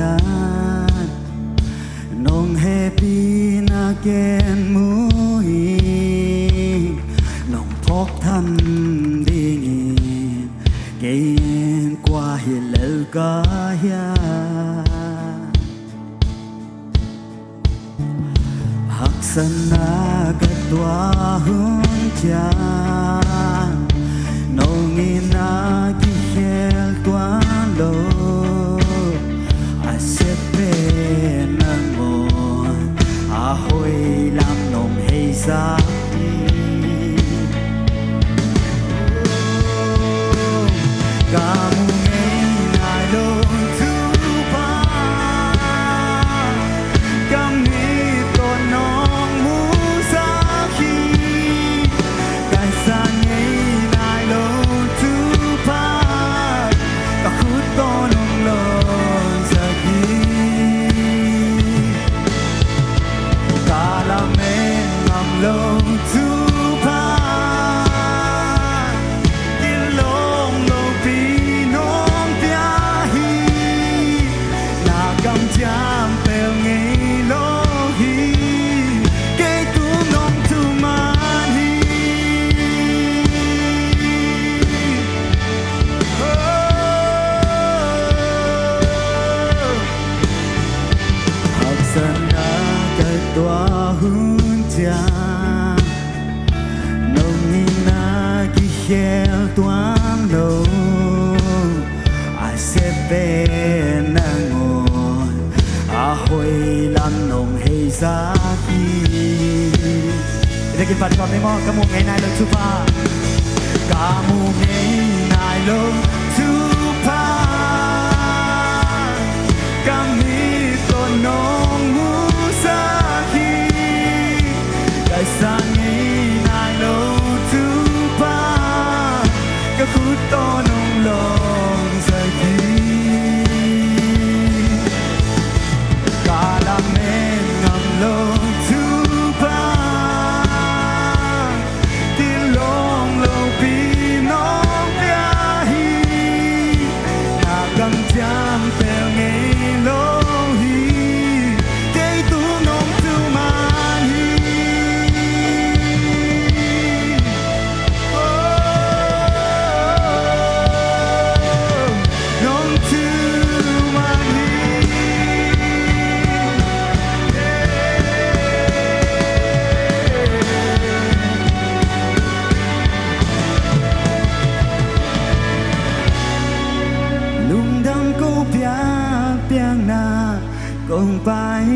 gian nong happy na ken mui nong phok thăm đi nghìn kênh qua hiền lỡ cả ya hắc san na cái tua hun cha nong ina ki hel tua lo a se pe na ngon a hoi lam nong hei sa tua hun cha nong ina ki hel tuang lo a se pe na ngon a hoi lam nong hei sa ki để phần còn mấy mò cả một ngày nay lo chu pa cả một ngày nay lo chu pa cả mi con nong mu sa sang ngày nay lâu thứ ba các khu to nông lòng dài đi cả làm em ngầm lâu thứ ba tiếng lòng lâu vì nó bia hi là cầm chạm theo ngày lâu hi cây tu nông tu mà kong pai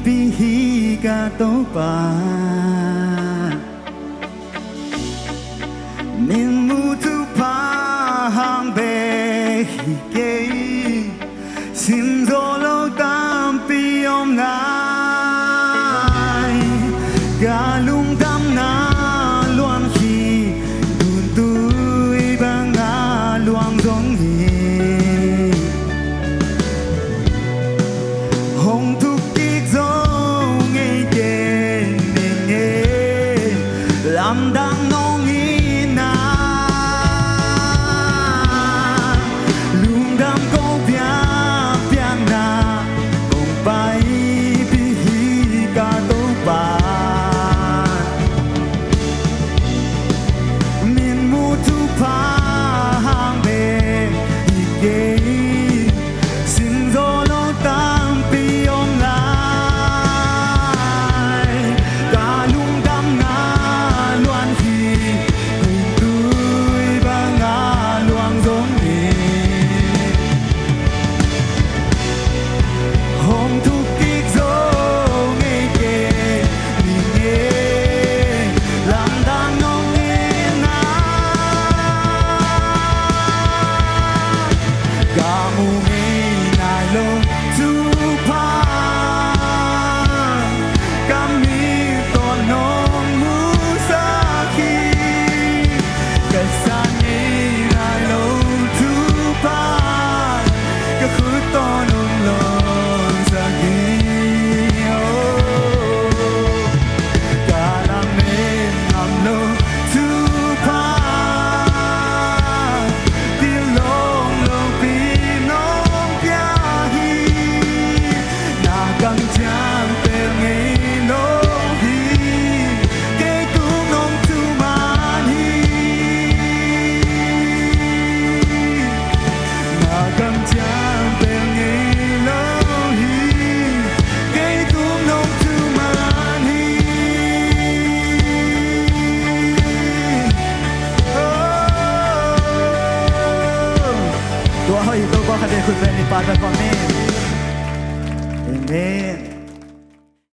pi hi ka to pa min mu tu pa hang be hi ke sim do lo tam pi om nai ga lung tam na luang hi dun tui bang ga luang dong hi hồng thúc kích gió ngày đêm mình nghe làm đang nong ina lung đam câu bia bia na cùng bay Amen